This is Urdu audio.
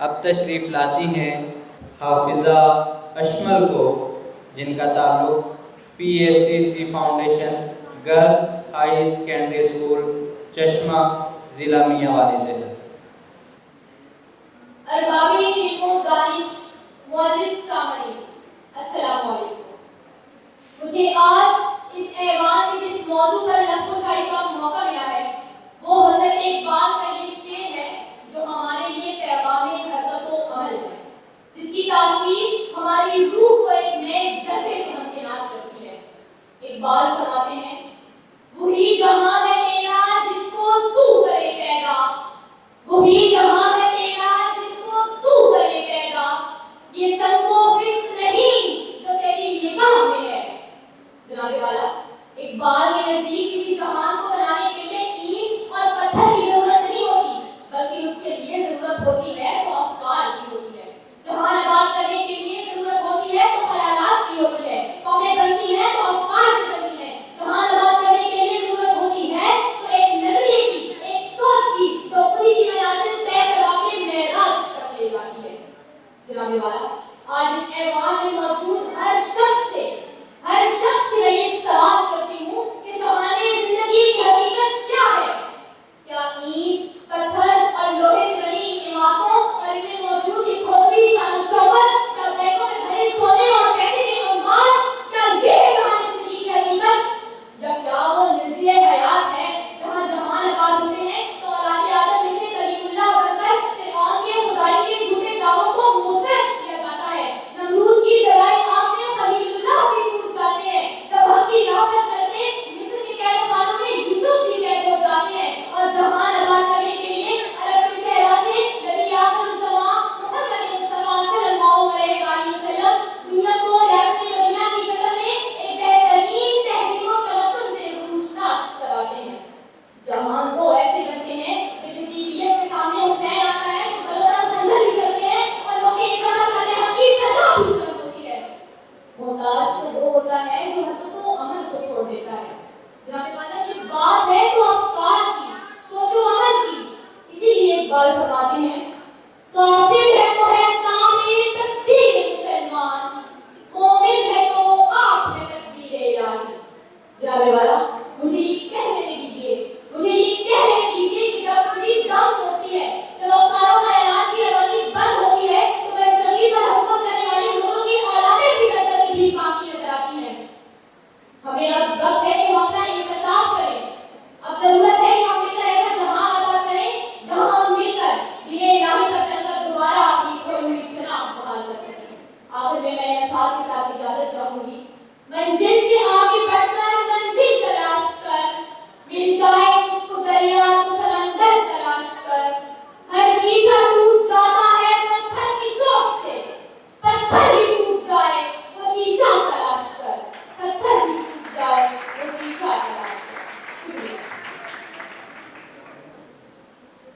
اب تشریف لاتی ہیں حافظہ اشمل کو، جن کا تعلق PSCC foundation girls high secondary school چشمہ ضلع میاں والی سے ہے۔ اربابِ علم و دانش معزز سامعین، السلام علیکم۔ مجھے آج اس ایوان میں جس موضوع پر لفظ و شاعری کا موقع ملا ہے وہ حضرت اقبال کا یہ شعر ہے جو ہمارے لیے پیغام حرکت و عمل ہے، جس کی تاثیر ہماری روح کو ایک نئے جذبے سے ہمکنار کرتی ہے۔ اقبال فرماتے ہیں، وہی جہاں ہے تیرا جس کو تو کرے پیدا، وہی جہاں ہے تیرا جس کو تو کرے پیدا، یہ سنگ و فسق نہیں جو تیری نگاہ میں ہے۔ جناب والا، اقبال کے نزدیک کسی جہان کو بنانے کے لیے اینٹ اور پتھر کی ضرورت نہیں ہوتی، بلکہ اس کے لیے ضرورت ہوتی ہے تو افکار کی ہوتی ہے۔ جہان آباد کرنے کے لیے ضرورت ہوتی ہے تو خیالات کی ہوتی ہے، قومیں بنتی ہیں تو افکار سے بنتی ہیں۔ جہان آباد کرنے کے لیے ضرورت ہوتی ہے تو ایک نظریے کی، ایک سوچ کی جو خودی کی منازل طے کروا کے معراج تک لے جاتی ہے۔ جناب والا، آج اس ایوان میں